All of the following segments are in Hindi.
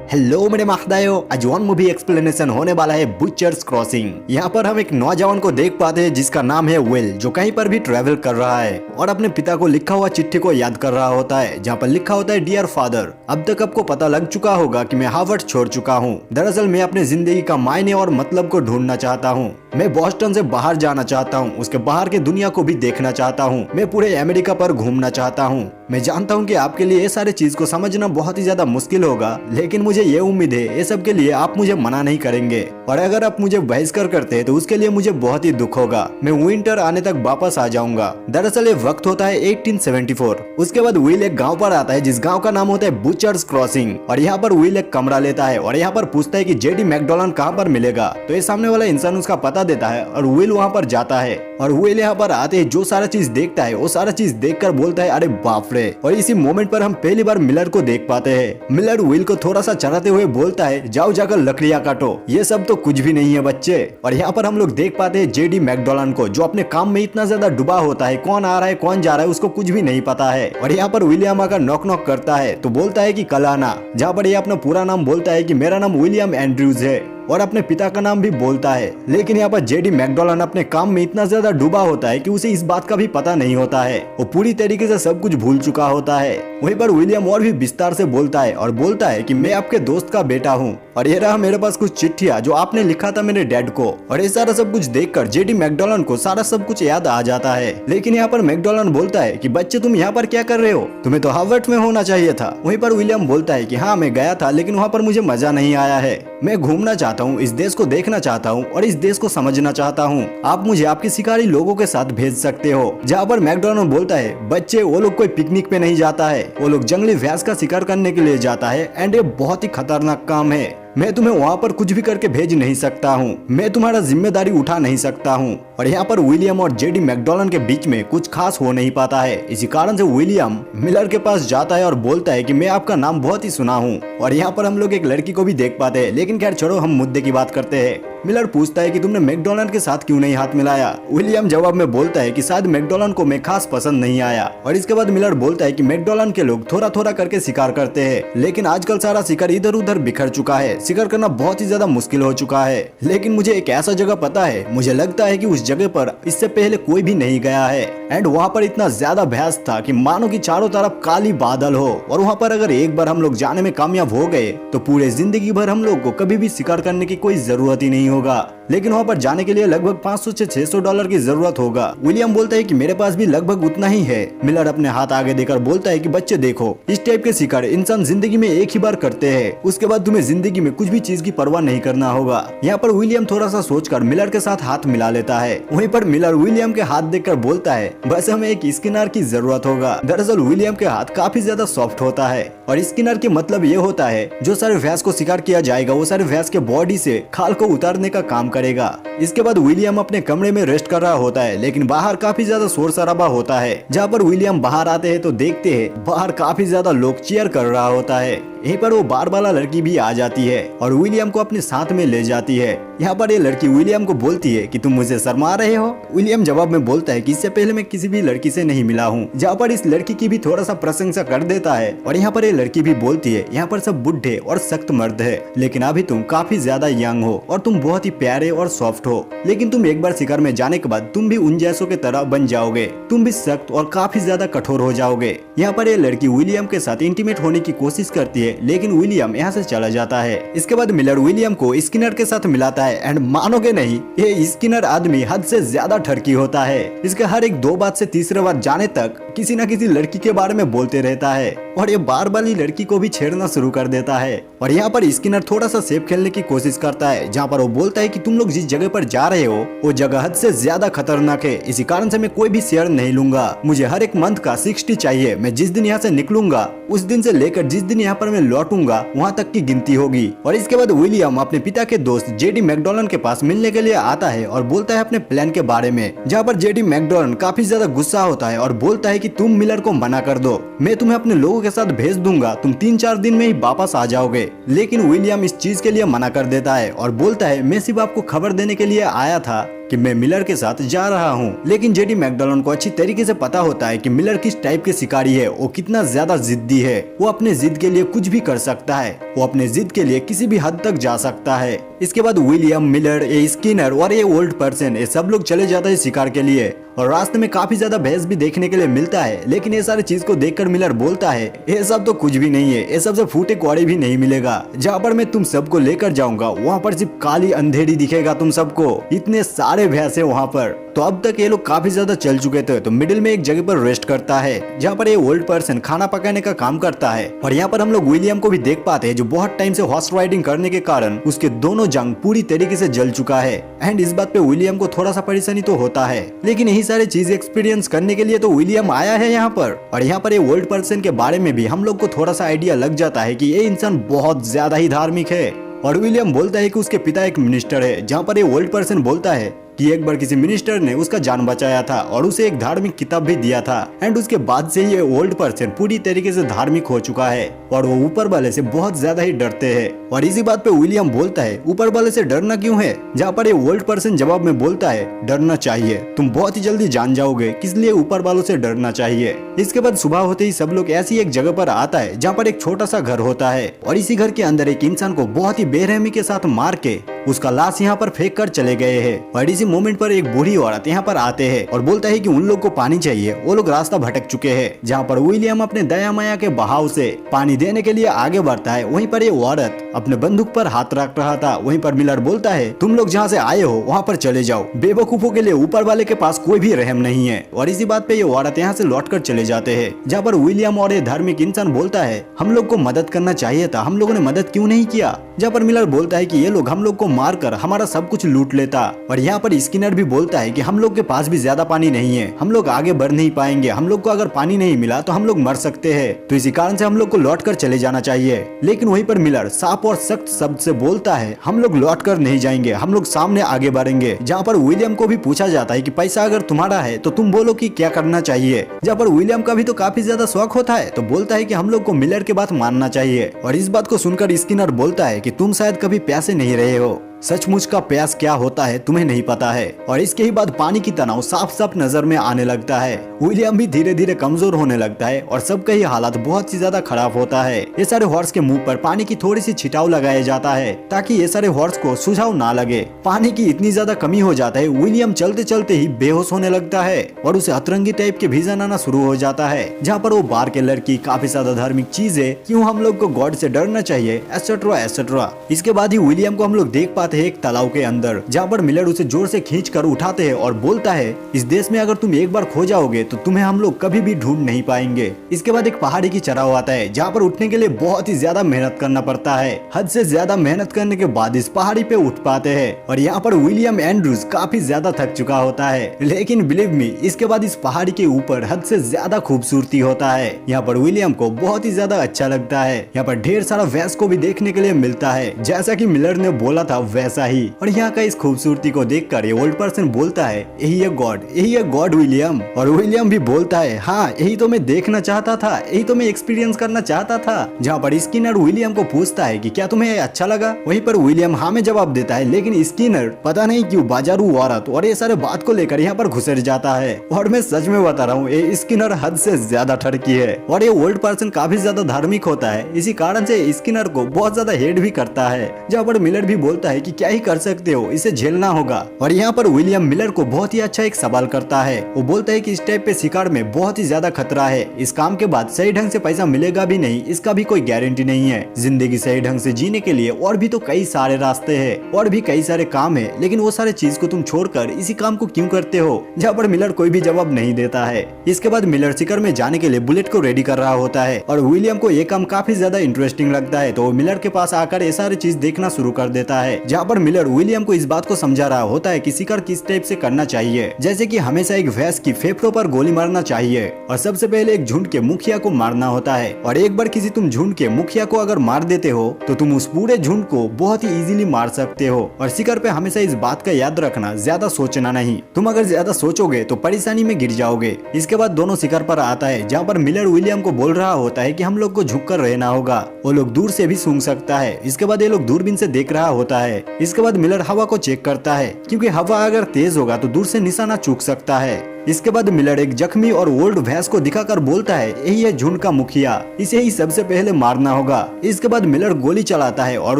हेलो मेरे महदायो, आज वन मूवी एक्सप्लेनेशन होने वाला है बुचर्स क्रॉसिंग। यहाँ पर हम एक नौजवान को देख पाते हैं जिसका नाम है विल, जो कहीं पर भी ट्रेवल कर रहा है और अपने पिता को लिखा हुआ चिट्ठी को याद कर रहा होता है, जहाँ पर लिखा होता है डियर फादर। अब तक आपको पता लग चुका होगा कि मैं हार्वर्ड छोड़ चुका हूँ। दरअसल मैं अपनी जिंदगी का मायने और मतलब को ढूंढना चाहता हूँ। मैं बोस्टन से बाहर जाना चाहता हूँ, उसके बाहर की दुनिया को भी देखना चाहता हूँ। मैं पूरे अमेरिका पर घूमना चाहता हूँ। मैं जानता हूँ कि आपके लिए ये सारी चीज को समझना बहुत ही ज्यादा मुश्किल होगा, लेकिन मुझे ये उम्मीद है ये सब के लिए आप मुझे मना नहीं करेंगे। और अगर आप मुझे बहिष्कार करते हैं तो उसके लिए मुझे बहुत ही दुख होगा। मैं विंटर आने तक वापस आ जाऊंगा। दरअसल ये वक्त होता है 1874। उसके बाद विल एक गांव पर आता है जिस गांव का नाम होता है बुचर्स क्रॉसिंग। और यहाँ पर विल एक कमरा लेता है और यहाँ पर पूछता है कि जेडी मैकडोनाल्ड कहाँ पर मिलेगा। तो ये सामने वाला इंसान उसका पता देता है और विल वहाँ पर जाता है। और विल यहाँ पर आते ही जो सारा चीज देखता है वो सारा चीज देखकर बोलता है अरे बाप रे। और इसी मोमेंट पर हम पहली बार मिलर को देख पाते हैं। मिलर विल को थोड़ा सा चढ़ाते हुए बोलता है जाओ जाकर लकड़ियां काटो, ये सब तो कुछ भी नहीं है बच्चे। और यहाँ पर हम लोग देख पाते हैं जेडी मैकडोनाल्ड को, जो अपने काम में इतना ज्यादा डूबा होता है, कौन आ रहा है कौन जा रहा है उसको कुछ भी नहीं पता है। और यहाँ पर विलियम आकर नॉक नॉक करता है तो बोलता है कि कल आना, जहाँ पर ये अपना पूरा नाम बोलता है कि मेरा नाम विलियम एंड्रयूज है और अपने पिता का नाम भी बोलता है। लेकिन यहाँ पर जेडी मैकडोनाल्ड अपने काम में इतना ज्यादा डूबा होता है कि उसे इस बात का भी पता नहीं होता है। वो पूरी तरीके से सब कुछ भूल चुका होता है। वहीं पर विलियम और भी विस्तार से बोलता है और बोलता है कि मैं आपके दोस्त का बेटा हूँ और ये रहा मेरे पास कुछ चिट्ठियाँ जो आपने लिखा था मेरे डैड को। और ये सारा सब कुछ देखकर जेडी मैकडोनाल्ड को सारा सब कुछ याद आ जाता है। लेकिन यहाँ पर मैकडोनाल्ड बोलता है कि बच्चे तुम यहाँ पर क्या कर रहे हो, तुम्हें तो हार्वर्ड में होना चाहिए था। वहीं पर विलियम बोलता है कि हाँ मैं गया था, लेकिन वहाँ पर मुझे मजा नहीं आया है। मैं घूमना चाहता हूँ, इस देश को देखना चाहता हूँ और इस देश को समझना चाहता हूँ। आप मुझे आपके शिकारी लोगों के साथ भेज सकते हो। जहाँ पर मैकडोनाल्ड बोलता है बच्चे वो लोग कोई पिकनिक पे नहीं जाता है, वो लोग जंगली भैंस का शिकार करने के लिए जाता है एंड ये बहुत ही खतरनाक काम है। मैं तुम्हें वहाँ पर कुछ भी करके भेज नहीं सकता हूँ, मैं तुम्हारा जिम्मेदारी उठा नहीं सकता हूँ। और यहाँ पर विलियम और जेडी मैकडोनाल्ड के बीच में कुछ खास हो नहीं पाता है। इसी कारण से विलियम मिलर के पास जाता है और बोलता है कि मैं आपका नाम बहुत ही सुना हूँ। और यहाँ पर हम लोग एक लड़की को भी देख पाते हैं। लेकिन खैर छोड़ो, हम मुद्दे की बात करते हैं। मिलर पूछता है कि तुमने मैकडोनाल्ड के साथ क्यों नहीं हाथ मिलाया। विलियम जवाब में बोलता है कि शायद मैकडोनाल्ड को मैं खास पसंद नहीं आया। और इसके बाद मिलर बोलता है कि मैकडोनाल्ड के लोग थोड़ा थोड़ा करके शिकार करते हैं, लेकिन आजकल सारा शिकार इधर उधर बिखर चुका है, शिकार करना बहुत ही ज्यादा मुश्किल हो चुका है। लेकिन मुझे एक ऐसा जगह पता है, मुझे लगता है कि उस जगह पर इससे पहले कोई भी नहीं गया है एंड वहाँ पर इतना ज्यादा भैंस था कि मानो कि चारों तरफ काली बादल हो। और वहाँ पर अगर एक बार हम लोग जाने में कामयाब हो गए तो पूरे जिंदगी भर हम लोग को कभी भी शिकार करने की कोई जरूरत ही नहीं होगा। लेकिन वहाँ पर जाने के लिए लगभग 500 से 600 डॉलर की जरूरत होगा। विलियम बोलता है कि मेरे पास भी लगभग उतना ही है। मिलर अपने हाथ आगे देकर बोलता है कि बच्चे देखो, इस टाइप के शिकार इंसान जिंदगी में एक ही बार करते हैं, उसके बाद तुम्हें जिंदगी में कुछ भी चीज की परवाह नहीं करना होगा। यहाँ पर विलियम थोड़ा सा सोचकर मिलर के साथ हाथ मिला लेता है। वहीं पर मिलर विलियम के हाथ देखकर बोलता है बस हमें एक स्किनर की जरूरत होगा। दरअसल विलियम के हाथ काफी ज्यादा सॉफ्ट होता है और स्किनर के मतलब ये होता है जो सारे भैंस को शिकार किया जाएगा वो सारे भैंस के बॉडी से खाल को उतारने का काम करेगा। इसके बाद विलियम अपने कमरे में रेस्ट कर रहा होता है, लेकिन बाहर काफी ज्यादा शोर शराबा होता है। जहाँ पर विलियम बाहर आते हैं तो देखते हैं बाहर काफी ज्यादा लोग चीयर कर रहा होता है। यहीं पर वो बार वाला लड़की भी आ जाती है और विलियम को अपने साथ में ले जाती है। यहाँ पर ये लड़की विलियम को बोलती है कि तुम मुझे शर्मा रहे हो। विलियम जवाब में बोलता है कि इससे पहले मैं किसी भी लड़की से नहीं मिला हूँ। जहाँ पर इस लड़की की भी थोड़ा सा प्रशंसा कर देता है और यहाँ पर ये लड़की भी बोलती है यहाँ पर सब बुढ़े और सख्त मर्द है, लेकिन अभी तुम काफी ज्यादा यंग हो और तुम बहुत ही प्यारे और सॉफ्ट हो। लेकिन तुम एक बार शिकार में जाने के बाद तुम भी उन जैसों के तरह बन जाओगे, तुम भी सख्त और काफी ज्यादा कठोर हो जाओगे। यहाँ पर ये लड़की विलियम के साथ इंटीमेट होने की कोशिश करती है, लेकिन विलियम यहाँ से चला जाता है। इसके बाद मिलर विलियम को स्किनर के साथ मिलाता है एंड मानोगे नहीं, ये स्किनर आदमी हद से ज्यादा ठरकी होता है। इसके हर एक 2 बात से तीसरे बात जाने तक किसी न किसी लड़की के बारे में बोलते रहता है और ये बार वाली लड़की को भी छेड़ना शुरू कर देता है। और यहाँ पर स्किनर थोड़ा सा सेफ खेलने की कोशिश करता है, जहाँ पर वो बोलता है कि तुम लोग जिस जगह पर जा रहे हो वो जगह हद से ज्यादा खतरनाक है, इसी कारण से मैं कोई भी शेयर नहीं लूंगा। मुझे हर एक मंथ का 60 चाहिए। मैं जिस दिन यहाँ से निकलूंगा उस दिन से लेकर जिस दिन यहाँ पर मैं लौटूंगा वहाँ तक की गिनती होगी। और इसके बाद विलियम अपने पिता के दोस्त जेडी मैकडोनाल्ड के पास मिलने के लिए आता है और बोलता है अपने प्लान के बारे में। जहाँ पर जेडी मैकडोनाल्ड काफी ज्यादा गुस्सा होता है और बोलता है कि तुम मिलर को मना कर दो, मैं तुम्हें अपने लोगों के साथ भेज दूंगा, तुम 3-4 दिन में ही वापस आ जाओगे। लेकिन विलियम इस चीज के लिए मना कर देता है और बोलता है मैं सिर्फ आपको खबर देने के लिए आया था कि कि मैं मिलर के साथ जा रहा हूँ। लेकिन जेडी मैकडॉलन को अच्छी तरीके से पता होता है कि मिलर किस टाइप के शिकारी है, वो कितना ज्यादा जिद्दी है। वो अपने जिद के लिए कुछ भी कर सकता है, वो अपने जिद के लिए किसी भी हद तक जा सकता है। इसके बाद विलियम, मिलर, ये स्किनर और ये ओल्ड पर्सन, ये सब लोग चले जाते हैं शिकार के लिए। और रास्ते में काफी ज्यादा भैंस भी देखने के लिए मिलता है। लेकिन ये सारी चीज को देखकर मिलर बोलता है, ये सब तो कुछ भी नहीं है, ये सबसे फूटे कौड़े भी नहीं मिलेगा। जहाँ पर मैं तुम सबको लेकर जाऊंगा वहाँ पर सिर्फ काली अंधेरी दिखेगा तुम सबको। इतने सारे भैंस है वहाँ पर। तो अब तक ये लोग काफी ज्यादा चल चुके थे। तो मिडिल में एक जगह पर रेस्ट करता है, जहाँ पर ये ओल्ड पर्सन खाना पकाने का काम करता है। और यहाँ पर हम लोग विलियम को भी देख पाते हैं, जो बहुत टाइम से हॉर्स राइडिंग करने के कारण उसके दोनों जंग पूरी तरीके से जल चुका है। एंड इस बात पे विलियम को थोड़ा सा परेशानी तो होता है, लेकिन यही सारी चीज एक्सपीरियंस करने के लिए तो विलियम आया है यहाँ पर। और यहाँ पर ये ओल्ड पर्सन के बारे में भी हम लोग को थोड़ा सा आइडिया लग जाता है कि ये इंसान बहुत ज्यादा ही धार्मिक है। और विलियम बोलता है कि उसके पिता एक मिनिस्टर है, जहाँ पर ये ओल्ड पर्सन बोलता है कि एक बार किसी मिनिस्टर ने उसका जान बचाया था और उसे एक धार्मिक किताब भी दिया था। एंड उसके बाद से ये ओल्ड पर्सन पूरी तरीके से धार्मिक हो चुका है और वो ऊपर वाले से बहुत ज्यादा ही डरते हैं। और इसी बात पे विलियम बोलता है, ऊपर वाले से डरना क्यों है? जहाँ पर ये ओल्ड पर्सन जवाब में बोलता है, डरना चाहिए, तुम बहुत ही जल्दी जान जाओगे, किस लिए ऊपर वालों से डरना चाहिए। इसके बाद सुबह होते ही सब लोग ऐसी एक जगह पर आता है जहाँ पर एक छोटा सा घर होता है। और इसी घर के अंदर एक इंसान को बहुत ही बेरहमी के साथ मार के उसका लाश यहाँ पर फेंक कर चले गए हैं। और इसी मोमेंट पर एक बूढ़ी औरत यहाँ पर आते हैं और बोलता है कि उन लोग को पानी चाहिए, वो लोग रास्ता भटक चुके हैं। जहाँ पर विलियम अपने दया माया के बहाव से पानी देने के लिए आगे बढ़ता है, वहीं पर ये औरत अपने बंदूक पर हाथ रख रहा था। वहीं पर मिलर बोलता है, तुम लोग जहाँ से आए हो वहाँ पर चले जाओ, बेवकूफों के लिए ऊपर वाले के पास कोई भी रहम नहीं है। और इसी बात पे ये औरत यहाँ से लौट कर चले जाते हैं। जहाँ पर विलियम और ये धार्मिक इंसान बोलता है, हम लोग को मदद करना चाहिए था, हम लोगों ने मदद क्यों नहीं किया? जहाँ पर मिलर बोलता है कि ये लोग हम लोग को मार कर हमारा सब कुछ लूट लेता। और यहाँ पर स्किनर भी बोलता है कि हम लोग के पास भी ज्यादा पानी नहीं है, हम लोग आगे बढ़ नहीं पाएंगे, हम लोग को अगर पानी नहीं मिला तो हम लोग मर सकते हैं, तो इसी कारण से हम लोग को लौट कर चले जाना चाहिए। लेकिन वहीं पर मिलर साफ और सख्त शब्द से बोलता है, हम लोग लौट कर नहीं जाएंगे, हम लोग सामने आगे बढ़ेंगे। जहाँ पर विलियम को भी पूछा जाता है कि पैसा अगर तुम्हारा है तो तुम बोलो कि क्या करना चाहिए। जहाँ पर विलियम का भी तो काफी ज्यादा शौक होता है, तो बोलता है कि हम लोग को मिलर के बात मानना चाहिए। और इस बात को सुनकर स्किनर बोलता है कि तुम शायद कभी प्यासे नहीं रहे हो, सचमुच का प्यास क्या होता है तुम्हें नहीं पता है। और इसके ही बाद पानी की तनाव साफ साफ नजर में आने लगता है। विलियम भी धीरे धीरे कमजोर होने लगता है और सबका ही हालात बहुत ही ज्यादा खराब होता है। ये सारे हॉर्स के मुंह पर पानी की थोड़ी सी छिटाव लगाया जाता है ताकि ये सारे हॉर्स को सुझाव ना लगे। पानी की इतनी ज्यादा कमी हो जाता है, विलियम चलते चलते ही बेहोश होने लगता है और उसे अतरंगी टाइप के विजन आना शुरू हो जाता है। जहाँ पर वो बार के लड़की, काफी ज्यादा धार्मिक चीजें, क्यों हम लोग को गॉड से डरना चाहिए, एटसेट्रा एटसेट्रा। इसके बाद ही विलियम को हम लोग देख पाते हैं एक तालाब के अंदर, जहाँ पर मिलर उसे जोर से खींच कर उठाते हैं और बोलता है, इस देश में अगर तुम एक बार खो जाओगे तो तुम्हें हम लोग कभी भी ढूंढ नहीं पाएंगे। इसके बाद एक पहाड़ी की चढ़ाव आता है, जहाँ पर उठने के लिए बहुत ही ज्यादा मेहनत करना पड़ता है। हद से ज्यादा मेहनत करने के बाद इस पहाड़ी पे उठ पाते हैं। और यहाँ पर विलियम एंड्रूज काफी ज्यादा थक चुका होता है, लेकिन बिलीव मी, इसके बाद इस पहाड़ी के ऊपर हद से ज्यादा खूबसूरती होता है। यहाँ पर विलियम को बहुत ही ज्यादा अच्छा लगता है। यहाँ पर ढेर सारा वैस को भी देखने के लिए मिलता है, जैसा कि मिलर ने बोला था वैसा ही। और यहाँ का इस खूबसूरती को देखकर ये ओल्ड पर्सन बोलता है, यही है गॉड, यही है गॉड विलियम। और विलियम भी बोलता है, हाँ यही तो मैं देखना चाहता था, यही तो मैं एक्सपीरियंस करना चाहता था। जहाँ पर स्किनर विलियम को पूछता है कि क्या तुम्हें अच्छा लगा, वहीं पर विलियम हाँ में जवाब देता है। लेकिन स्किनर पता नहीं क्यों बाजारू औरत और ये सारे बात को लेकर यहाँ पर घुसर जाता है। और मैं सच में बता रहा हूँ, ये स्किनर हद से ज्यादा ठरकी है। और ये ओल्ड पर्सन काफी ज्यादा धार्मिक होता है, इसी कारण से स्किनर को बहुत ज्यादा हेट भी करता है। जहाँ पर मिलर भी बोलता है कि क्या ही कर सकते हो, इसे झेलना होगा। और यहाँ पर विलियम मिलर को बहुत ही अच्छा एक सवाल करता है। वो बोलता है कि इस टाइप पे शिकार में बहुत ही ज्यादा खतरा है, इस काम के बाद सही ढंग से पैसा मिलेगा भी नहीं, इसका भी कोई गारंटी नहीं है। जिंदगी सही ढंग से जीने के लिए और भी तो कई सारे रास्ते हैं और भी कई सारे काम है, लेकिन वो सारे चीज को तुम छोड़कर इसी काम को क्यों करते हो? जहाँ पर मिलर कोई भी जवाब नहीं देता है। इसके बाद मिलर शिकार में जाने के लिए बुलेट को रेडी कर रहा होता है और विलियम को ये काम काफी ज्यादा इंटरेस्टिंग लगता है, तो वो मिलर के पास आकर ये सारी चीज देखना शुरू कर देता है। जहाँ पर मिलर विलियम को इस बात को समझा रहा होता है कि शिकार किस टाइप से करना चाहिए, जैसे कि हमेशा एक भैंस की फेफड़ों पर गोली मारना चाहिए और सबसे पहले एक झुंड के मुखिया को मारना होता है। और एक बार किसी तुम झुंड के मुखिया को अगर मार देते हो तो तुम उस पूरे झुंड को बहुत ही इजीली मार सकते हो। और शिकार पे हमेशा इस बात का याद रखना, ज्यादा सोचना नहीं, तुम अगर ज्यादा सोचोगे तो परेशानी में गिर जाओगे। इसके बाद दोनों शिकार पर आता है, जहाँ पर मिलर विलियम को बोल रहा होता है कि हम लोग को झुक कर रहना होगा, वो लोग दूर से भी सूंघ सकता है। इसके बाद ये लोग दूरबीन से देख रहा होता है इसके बाद मिलर हवा को चेक करता है, क्योंकि हवा अगर तेज होगा तो दूर से निशाना चूक सकता है। इसके बाद मिलर एक जख्मी और ओल्ड भैंस को दिखाकर बोलता है यही है झुंड का मुखिया, इसे ही सबसे पहले मारना होगा। इसके बाद मिलर गोली चलाता है और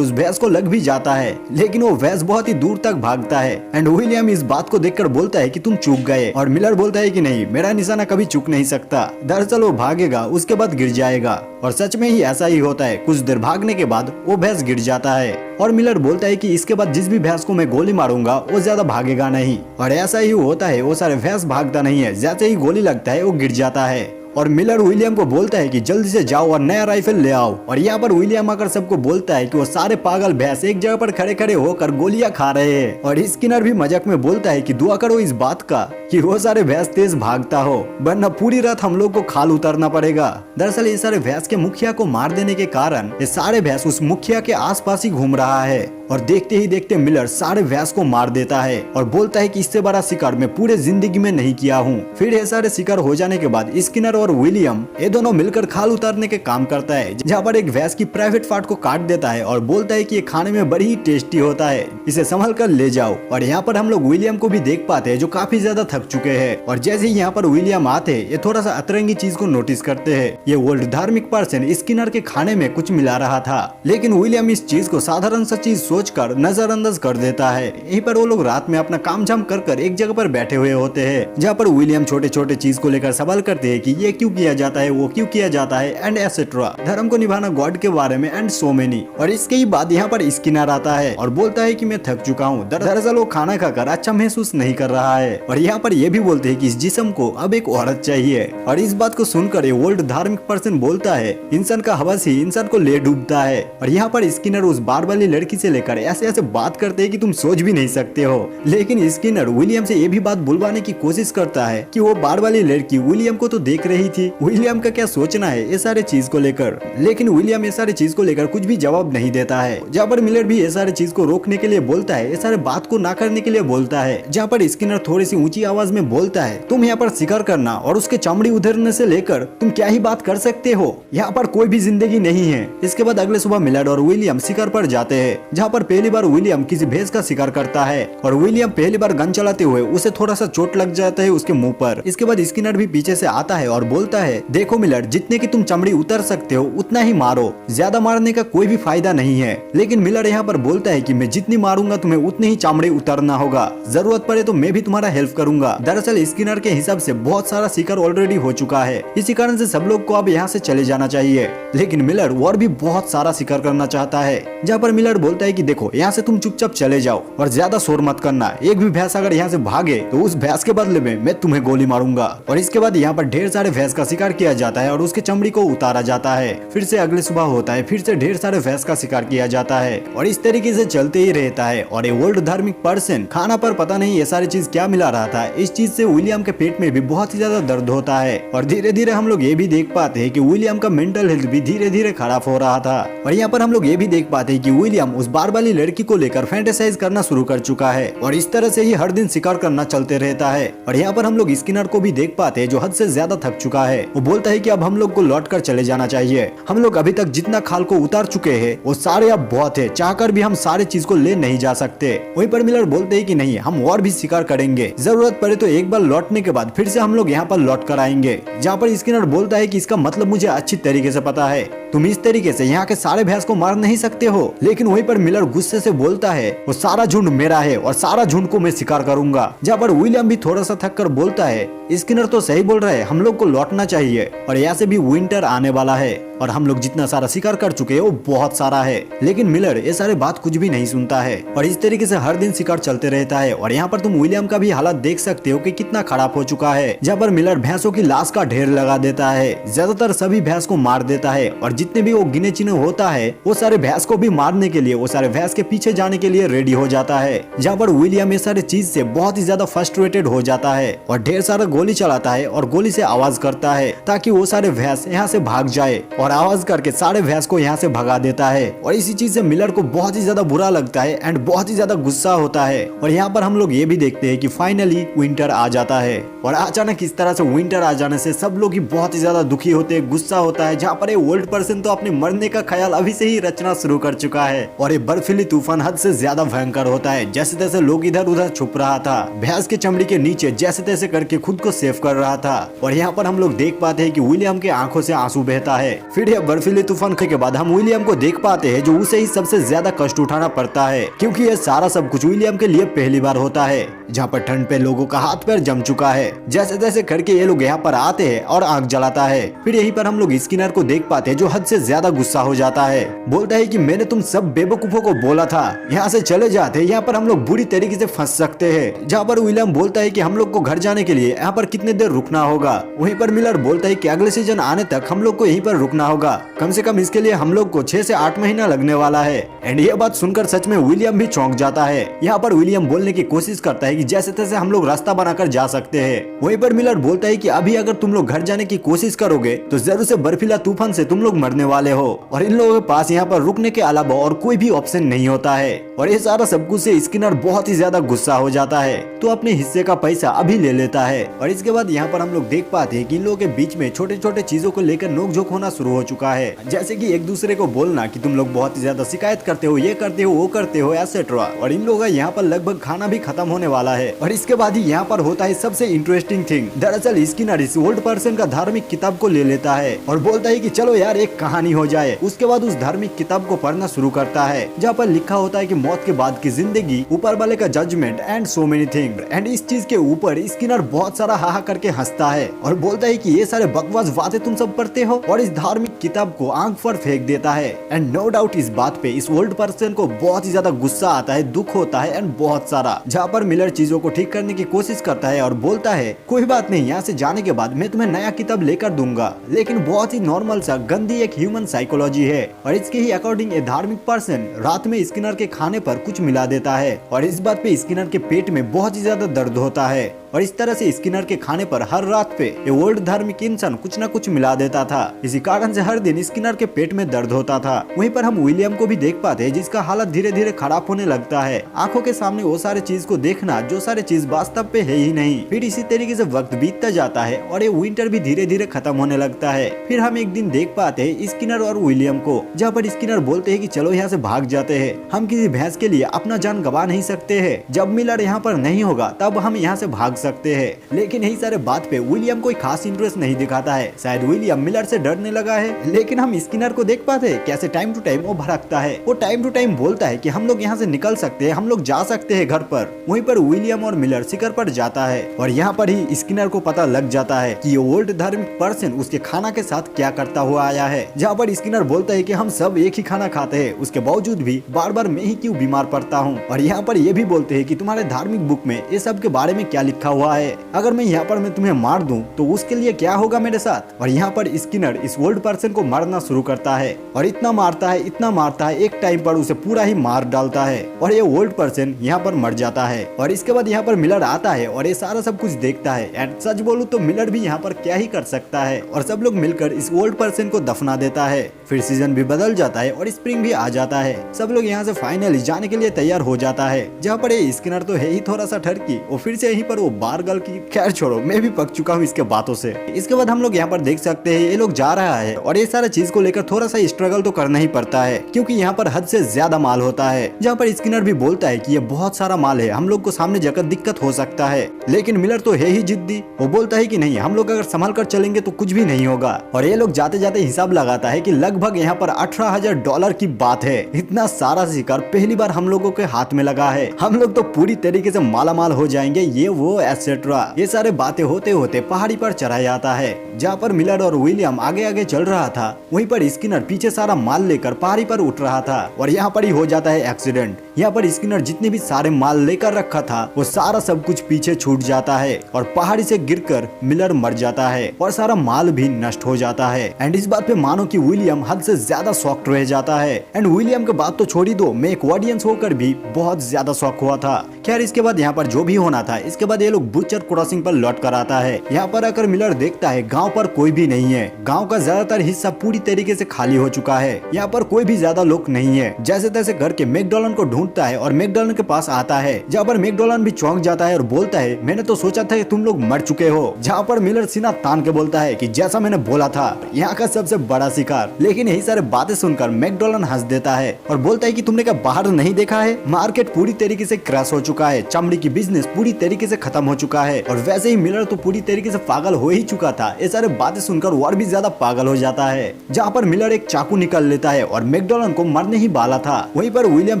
उस भैंस को लग भी जाता है, लेकिन वो भैंस बहुत ही दूर तक भागता है। एंड विलियम इस बात को देखकर बोलता है कि तुम चूक गए, और मिलर बोलता है कि नहीं, मेरा निशाना कभी चूक नहीं सकता। दरअसल वो भागेगा, उसके बाद गिर जाएगा, और सच में ही ऐसा ही होता है। कुछ देर भागने के बाद वो भैंस गिर जाता है, और मिलर बोलता है कि इसके बाद जिस भी भैंस को मैं गोली मारूंगा वो ज्यादा भागेगा नहीं, और ऐसा ही होता है। वो सारे भैंस भागता नहीं है, जैसे ही गोली लगता है वो गिर जाता है। और मिलर विलियम को बोलता है कि जल्दी से जाओ और नया राइफल ले आओ। और यहाँ पर विलियम आकर सबको बोलता है कि वो सारे पागल भैंस एक जगह पर खड़े खड़े होकर गोलियां खा रहे हैं। और स्किनर भी मजाक में बोलता है कि दुआ करो इस बात का कि वो सारे भैंस तेज भागता हो, वरना पूरी रात हम लोग को खाल उतरना पड़ेगा। दरअसल ये सारे भैंस के मुखिया को मार देने के कारण ये सारे भैंस उस मुखिया के आसपास ही घूम रहा है, और देखते ही देखते मिलर सारे भैंस को मार देता है और बोलता है कि इससे बड़ा शिकार मैं पूरे जिंदगी में नहीं किया हूँ। फिर ये सारे शिकार हो जाने के बाद स्किनर और विलियम ये दोनों मिलकर खाल उतारने के काम करता है, जहाँ पर एक भैंस की प्राइवेट पार्ट को काट देता है और बोलता है कि ये खाने में बड़ी ही टेस्टी होता है, इसे संभल कर ले जाओ। और यहाँ पर हम लोग विलियम को भी देख पाते हैं जो काफी ज्यादा थक चुके हैं, और जैसे ही यहाँ पर विलियम आते हैं ये थोड़ा सा अतरंगी चीज को नोटिस करते हैं। ये ओल्ड धार्मिक पर्सन स्किनर के खाने में कुछ मिला रहा था, लेकिन विलियम इस चीज को साधारण सा चीज सोचकर नजरअंदाज कर देता है। यहीं पर वो लोग रात में अपना काम झाम कर एक जगह पर बैठे हुए होते हैं, जहाँ पर विलियम छोटे छोटे चीज को लेकर सवाल करते हैं कि ये क्यों किया जाता है, वो क्यों किया जाता है, एंड एसेट्रा, धर्म को निभाना, गॉड के बारे में, एंड सो मेनी। और इसके ही बाद यहाँ पर स्किनर आता है और बोलता है कि मैं थक चुका हूँ। दरअसल वो खाना खाकर अच्छा महसूस नहीं कर रहा है, और यहाँ पर ये भी बोलते हैं कि इस जिस्म को अब एक औरत चाहिए। और इस बात को सुनकर ओल्ड धार्मिक पर्सन बोलता है इंसान का हवस ही इंसान को ले डूबता है। और यहाँ पर स्किनर उस बार वाली लड़की से लेकर ऐसे ऐसे बात करते हैं कि तुम सोच भी नहीं सकते हो। लेकिन स्किनर विलियम से ये भी बात बुलवाने की कोशिश करता है कि वो बार वाली लड़की विलियम को तो देख रही थी, विलियम का क्या सोचना है ये सारे चीज को लेकर। लेकिन विलियम ये सारे चीज को लेकर कुछ भी जवाब नहीं देता है। जहाँ पर मिलर भी ये सारे चीज को रोकने के लिए बोलता है, ये सारे बात को ना करने के लिए बोलता है। जहाँ पर स्किनर थोड़ी सी ऊंची आवाज में बोलता है तुम यहाँ पर शिकार करना और उसके चमड़ी उधरने से लेकर तुम क्या ही बात कर सकते हो, यहाँ पर कोई भी जिंदगी नहीं है। इसके बाद अगले सुबह मिलर और विलियम शिकार पर जाते हैं, जहाँ पर पहली बार विलियम किसी भैंस का शिकार करता है, और विलियम पहली बार गन चलाते हुए उसे थोड़ा सा चोट लग जाता है उसके मुंह पर। इसके बाद स्किनर भी पीछे से आता है और बोलता है देखो मिलर, जितने की तुम चमड़ी उतर सकते हो उतना ही मारो, ज्यादा मारने का कोई भी फायदा नहीं है। लेकिन मिलर यहाँ पर बोलता है कि मैं जितनी मारूंगा तुम्हें उतनी ही चमड़ी उतरना होगा, जरूरत पड़े तो मैं भी तुम्हारा हेल्प करूंगा। दरअसल स्किनर के हिसाब से बहुत सारा शिकार ऑलरेडी हो चुका है, इसी कारण से सब लोग को अब यहाँ से चले जाना चाहिए। लेकिन मिलर और भी बहुत सारा शिकार करना चाहता है, जहाँ पर मिलर बोलता है कि देखो यहाँ से तुम चुपचाप चले जाओ और ज्यादा शोर मत करना, एक भी भैंस अगर यहाँ से भागे तो उस भैंस के बदले में मैं तुम्हें गोली मारूंगा। और इसके बाद यहाँ पर ढेर सारे भैंस का शिकार किया जाता है और उसके चमड़ी को उतारा जाता है। फिर से अगले सुबह होता है, फिर से ढेर सारे भैंस का शिकार किया जाता है, और इस तरीके से चलते ही रहता है। और ये ओल्ड धार्मिक पर्सन खाना पर पता नहीं ये सारी चीज क्या मिला रहा था, इस चीज से विलियम के पेट में भी बहुत ही ज्यादा दर्द होता है। और धीरे धीरे हम लोग ये भी देख पाते हैं कि विलियम का मेंटल हेल्थ भी धीरे धीरे खराब हो रहा था। और यहाँ पर हम लोग ये भी देख पाते हैं कि विलियम उस बार वाली लड़की को लेकर फैंटेसाइज करना शुरू कर चुका है, और इस तरह से ही हर दिन शिकार करना चलते रहता है। और यहाँ पर हम लोग स्किनर को भी देख पाते हैं जो हद से ज्यादा थक चुका है। वो बोलता है कि अब हम लोग को लौट कर चले जाना चाहिए, हम लोग अभी तक जितना खाल को उतार चुके हैं वो सारे अब बहुत है, चाहकर भी हम सारे चीज को ले नहीं जा सकते। वहीं पर मिलर बोलते हैं कि नहीं, हम और भी शिकार करेंगे, जरूरत पड़े तो एक बार लौटने के बाद फिर से हम लोग यहाँ पर लौट कर आएंगे। जहाँ पर स्किनर बोलता है कि इसका मतलब मुझे अच्छी तरीके से पता है, तुम इस तरीके से यहाँ के सारे भैंस को मार नहीं सकते हो। लेकिन वहीं पर मिलर गुस्से से बोलता है वो सारा झुंड मेरा है और सारा झुंड को मैं शिकार करूंगा। जहाँ पर विलियम भी थोड़ा सा थक कर बोलता है स्किनर तो सही बोल रहा है, हम लोग को लौटना चाहिए, और यहाँ से भी विंटर आने वाला है और हम लोग जितना सारा शिकार कर चुके हैं वो बहुत सारा है। लेकिन मिलर ये सारे बात कुछ भी नहीं सुनता है, और इस तरीके से हर दिन शिकार चलते रहता है। और यहाँ पर तुम विलियम का भी हालत देख सकते हो कि कितना खराब हो चुका है। जहाँ पर मिलर भैंसों की लाश का ढेर लगा देता है, ज्यादातर सभी भैंस को मार देता है, और जितने भी वो गिने चिने होता है वो सारे भैंस को भी मारने के लिए, वो सारे भैंस के पीछे जाने के लिए रेडी हो जाता है। जहाँ पर विलियम ये सारे चीज से बहुत ही ज्यादा फ्रस्ट्रेटेड हो जाता है और ढेर सारा गोली चलाता है और गोली से आवाज करता है ताकि वो सारे भैंस यहाँ से भाग जाए। और आवाज करके सारे भैंस को यहाँ से भगा देता है। और इसी चीज से मिलर को बहुत ही ज्यादा बुरा लगता है एंड बहुत ही ज्यादा गुस्सा होता है। और यहाँ पर हम लोग ये भी देखते हैं कि फाइनली विंटर आ जाता है और अचानक इस तरह से विंटर आ जाने से सब लोग ही बहुत ही ज्यादा दुखी होते हैं, गुस्सा होता है। जहाँ पर ये ओल्ड पर्सन तो अपने मरने का ख्याल अभी से ही रचना शुरू कर चुका है और ये बर्फीली तूफान हद से ज्यादा भयंकर होता है। जैसे तैसे लोग इधर उधर छुप रहा था, भैंस के चमड़ी के नीचे जैसे तैसे करके खुद को सेव कर रहा था। और यहाँ पर हम लोग देख पाते हैं कि विलियम के आंखों से आंसू बहता है। फिर यह बर्फीली तूफान के बाद हम विलियम को देख पाते हैं जो उसे ही सबसे ज्यादा कष्ट उठाना पड़ता है, क्योंकि यह सारा सब कुछ विलियम के लिए पहली बार होता है, जहाँ पर ठंड पे लोगों का हाथ पैर जम चुका है। जैसे तैसे करके ये लोग यहाँ पर आते हैं और आग जलाता है। फिर यहीं पर हम लोग स्किनर को देख पाते हैं जो हद से ज्यादा गुस्सा हो जाता है, बोलता है कि मैंने तुम सब बेवकूफों को बोला था यहाँ से चले जाते, यहाँ पर हम लोग बुरी तरीके से फंस सकते हैं। जहाँ पर विलियम बोलता है कि हम लोग को घर जाने के लिए यहाँ पर कितने देर रुकना होगा। वहीं पर मिलर बोलता है कि अगले सीजन आने तक हम लोग को यहीं पर रुकना होगा, कम से कम इसके लिए हम लोग को 6 से 8 महीना लगने वाला है। एंड ये बात सुनकर सच में विलियम भी चौंक जाता है। यहाँ पर विलियम बोलने की कोशिश करता है कि जैसे तैसे हम लोग रास्ता बनाकर जा सकते हैं। वहीं पर मिलर बोलता है कि अभी अगर तुम लोग घर जाने की कोशिश करोगे तो जरूर से बर्फीला तूफान से तुम लोग मरने वाले हो और इन लोगों के पास यहाँ पर रुकने के अलावा और कोई भी ऑप्शन नहीं होता है। और ये सारा सब कुछ से स्किनर बहुत ही ज्यादा गुस्सा हो जाता है, तो अपने हिस्से का पैसा अभी ले लेता है। और इसके बाद यहाँ पर हम लोग देख पाते हैं कि इन लोगों के बीच में छोटे छोटे चीजों को लेकर नोकझोंक होना शुरू हो चुका है, जैसे कि एक दूसरे को बोलना कि तुम लोग बहुत ही ज्यादा शिकायत करते हो, ये करते हो, वो करते हो, एटसेट्रा। और इन लोगों का यहाँ पर लगभग खाना भी खत्म होने वाला है। और इसके बाद ही यहाँ पर होता है सबसे इंटरेस्टिंग थिंग। दरअसल स्किनर इस ओल्ड पर्सन का धार्मिक किताब को ले लेता है और बोलता है कि चलो यार एक कहानी हो जाए। उसके बाद उस धार्मिक किताब को पढ़ना शुरू करता है, जहाँ पर लिखा होता है कि मौत के बाद की जिंदगी, ऊपर वाले का judgement and so many thing. And इस चीज के ऊपर स्किनर बहुत सारा हाहा करके हंसता है और बोलता है कि ये सारे बकवास बातें तुम सब पढ़ते हो, और इस धार्मिक किताब को आंख पर फेंक देता है। एंड नो डाउट इस बात पे इस ओल्ड पर्सन को बहुत ही ज्यादा गुस्सा आता है, दुख होता है एंड बहुत सारा। जहाँ पर मिलर चीजों को ठीक करने की कोशिश करता है और बोलता है कोई बात नहीं, यहाँ से जाने के बाद मैं तुम्हें नया किताब लेकर दूंगा, लेकिन बहुत ही नॉर्मल सा गंदी एक ह्यूमन साइकोलॉजी है। और इसके ही अकॉर्डिंग ए धार्मिक पर्सन रात में स्किनर के खाने पर कुछ मिला देता है और इस बात पे स्किनर के पेट में बहुत ही ज्यादा दर्द होता है। और इस तरह से स्किनर के खाने पर हर रात पे ये ओल्ड धार्मिक इंसान कुछ न कुछ मिला देता था। इसी कारण से हर दिन स्किनर के पेट में दर्द होता था। वहीं पर हम विलियम को भी देख पाते हैं जिसका हालत धीरे धीरे खराब होने लगता है। आंखों के सामने वो सारे चीज को देखना जो सारे चीज वास्तव पे है ही नहीं। फिर इसी तरीके से वक्त बीतता जाता है और ये विंटर भी धीरे धीरे खत्म होने लगता है। फिर हम एक दिन देख पाते हैं स्किनर और विलियम को, जहाँ पर स्किनर बोलते हैं कि चलो यहाँ से भाग जाते हैं, हम किसी भैंस के लिए अपना जान गंवा नहीं सकते हैं। जब मिलर यहाँ पर नहीं होगा तब हम यहाँ से भाग सकते हैं। लेकिन यही सारे बात पे विलियम कोई खास इंटरेस्ट नहीं दिखाता है। शायद विलियम मिलर से डरने लगा है। लेकिन हम स्किनर को देख पाते हैं कैसे टाइम टू टाइम वो भड़कता है। वो टाइम टू टाइम बोलता है कि हम लोग यहाँ से निकल सकते हैं, हम लोग जा सकते हैं घर पर। वहीं पर विलियम और मिलर शिकार पर जाता है और यहाँ पर ही स्किनर को पता लग जाता है कि ये ओल्ड धार्मिक पर्सन उसके खाना के साथ क्या करता हुआ आया है। जहाँ पर स्किनर बोलता है कि हम सब एक ही खाना खाते हैं, उसके बावजूद भी बार बार मैं ही क्यों बीमार पड़ता हूँ। और यहाँ पर ये भी बोलते हैं कि तुम्हारे धार्मिक बुक में ये सब के बारे में क्या लिखा हुआ है, अगर मैं यहाँ पर मैं तुम्हें मार दूं तो उसके लिए क्या होगा मेरे साथ। और यहाँ पर स्किनर इस ओल्ड पर्सन को मारना शुरू करता है और इतना मारता है एक टाइम पर उसे पूरा ही मार डालता है और ये ओल्ड पर्सन यहाँ पर मर जाता है। और इसके बाद यहाँ पर मिलर आता है और ये सारा सब कुछ देखता है। एंड सच बोलूं तो मिलर भी यहाँ पर क्या ही कर सकता है और सब लोग मिलकर इस ओल्ड पर्सन को दफना देता है। फिर सीजन भी बदल जाता है और स्प्रिंग भी आ जाता है। सब लोग यहाँ से फाइनली जाने के लिए तैयार हो जाता है। जहाँ पर ये स्किनर तो है ही थोड़ा सा ठरकी, और फिर से यहीं पर वो बार गर्ल की, खैर छोड़ो, मैं भी पक चुका हूँ इसके बातों से। इसके बाद हम लोग यहाँ पर देख सकते हैं ये लोग जा रहा है और ये सारा चीज को लेकर थोड़ा सा स्ट्रगल तो करना ही पड़ता है, क्योंकि यहाँ पर हद से ज्यादा माल होता है। जहाँ पर स्किनर भी बोलता है कि ये बहुत सारा माल है, हम लोग को सामने जाकर दिक्कत हो सकता है। लेकिन मिलर तो है ही जिद्दी, वो बोलता है कि नहीं, हम लोग अगर संभाल कर चलेंगे तो कुछ भी नहीं होगा। और ये लोग जाते जाते हिसाब लगाता है कि लगभग यहाँ पर $18,000 की बात है। इतना सारा शिकार पहली बार हम लोगों के हाथ में लगा है, हम लोग तो पूरी तरीके से मालामाल हो जाएंगे, ये वो एटसेट्रा। ये सारे बातें होते होते पहाड़ी पर चढ़ा जाता है। जहाँ पर मिलर और विलियम आगे आगे चल रहा था, वहीं पर स्किनर पीछे सारा माल लेकर पहाड़ी पर उठ रहा था और यहाँ पर ही हो जाता है एक्सीडेंट। यहाँ पर स्किनर जितने भी सारे माल लेकर रखा था वो सारा सब कुछ पीछे छूट जाता है और पहाड़ी से गिरकर मिलर मर जाता है और सारा माल भी नष्ट हो जाता है। एंड इस बात पे मानो कि विलियम हद से ज्यादा शॉक्ड रह जाता है। एंड विलियम के बात तो छोड़ ही दो, मैं एक ऑडियंस होकर भी बहुत ज्यादा शॉक हुआ था। खैर इसके बाद यहाँ पर जो भी होना था, इसके बाद ये लोग बुचर क्रॉसिंग पर लौट कर आता है। यहाँ पर आकर मिलर देखता है गांव पर कोई भी नहीं है। गांव का ज्यादातर हिस्सा पूरी तरीके से खाली हो चुका है। यहाँ पर कोई भी ज्यादा लोग नहीं है। जैसे तैसे घर के मैकडॉलन को ढूंढता है और मैकडॉलन के पास आता है, जहाँ पर मैकडॉलन भी चौंक जाता है और बोलता है मैंने तो सोचा था कि तुम लोग मर चुके हो। जहाँ पर मिलर सीना तान के बोलता है कि जैसा मैंने बोला था, यहाँ का सबसे बड़ा शिकार। लेकिन यही सारे बातें सुनकर मैकडॉलन हंस देता है और बोलता है कि तुमने क्या बाहर नहीं देखा है, मार्केट पूरी तरीके से क्रैश हो चुका है, चमड़ी की बिजनेस पूरी तरीके से खत्म हो चुका है। और वैसे ही मिलर तो पूरी तरीके से पागल हो ही चुका था। ये सारे बातें सुनकर और भी ज्यादा पागल हो जाता है। जहाँ पर मिलर एक चाकू निकाल लेता है और मैकडॉलन को मरने ही वाला था। वहीं पर विलियम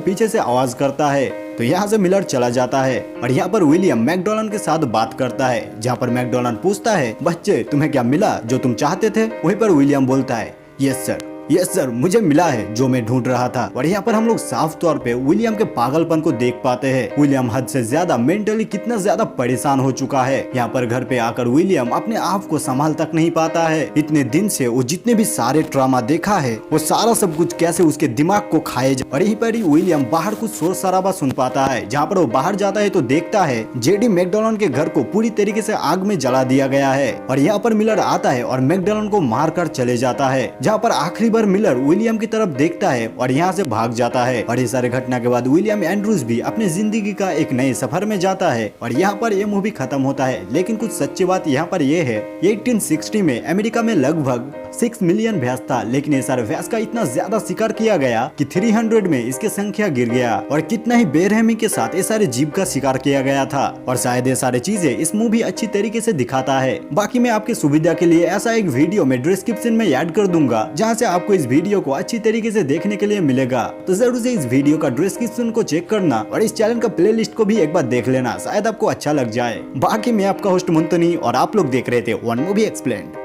पीछे से आवाज करता है, तो यहाँ से मिलर चला जाता है और यहाँ पर विलियम मैकडॉलन के साथ बात करता है। जहाँ पर मैकडॉलन पूछता है, बच्चे तुम्हें क्या मिला जो तुम चाहते थे? वहीं पर विलियम बोलता है, यस सर मुझे मिला है जो मैं ढूंढ रहा था। और यहाँ पर हम लोग साफ तौर पे विलियम के पागलपन को देख पाते हैं। विलियम हद से ज्यादा मेंटली कितना ज्यादा परेशान हो चुका है। यहाँ पर घर पे आकर विलियम अपने आप को संभाल तक नहीं पाता है। इतने दिन से वो जितने भी सारे ड्रामा देखा है, वो सारा सब कुछ कैसे उसके दिमाग को खाए। और यहीं पर ही विलियम बाहर कुछ शोर शराबा सुन पाता है। जहाँ पर वो बाहर जाता है तो देखता है जेडी मैकडॉलन के घर को पूरी तरीके से आग में जला दिया गया है। और यहाँ पर मिलर आता है और मैकडॉलन को मार कर चले जाता है। जहाँ पर आखिरी बार मिलर विलियम की तरफ देखता है और यहाँ से भाग जाता है। और ये सारे घटना के बाद विलियम एंड्रूज भी अपनी जिंदगी का एक नए सफर में जाता है। और यहाँ पर ये मूवी खत्म होता है। लेकिन कुछ सच्ची बात यहाँ पर ये है, 1860 में अमेरिका में लगभग 6 मिलियन भैंस था। लेकिन ये सारे भैंस का इतना ज्यादा शिकार किया गया कि 300 में इसकी संख्या गिर गया। और कितना ही बेरहमी के साथ ये सारे जीव का शिकार किया गया था। और शायद ये सारी चीजें इस मूवी अच्छी तरीके से दिखाता है। बाकी मैं आपकी सुविधा के लिए ऐसा एक वीडियो में डिस्क्रिप्शन में ऐड कर दूंगा, जहाँ से आपको इस वीडियो को अच्छी तरीके से देखने के लिए मिलेगा। तो जरूर से इस वीडियो का डिस्क्रिप्शन को चेक करना और इस चैनल का प्लेलिस्ट को भी एक बार देख लेना, शायद आपको अच्छा लग जाए। बाकी मैं आपका होस्ट मुंतनी और आप लोग देख रहे थे वन मूवी एक्सप्लेन्ड।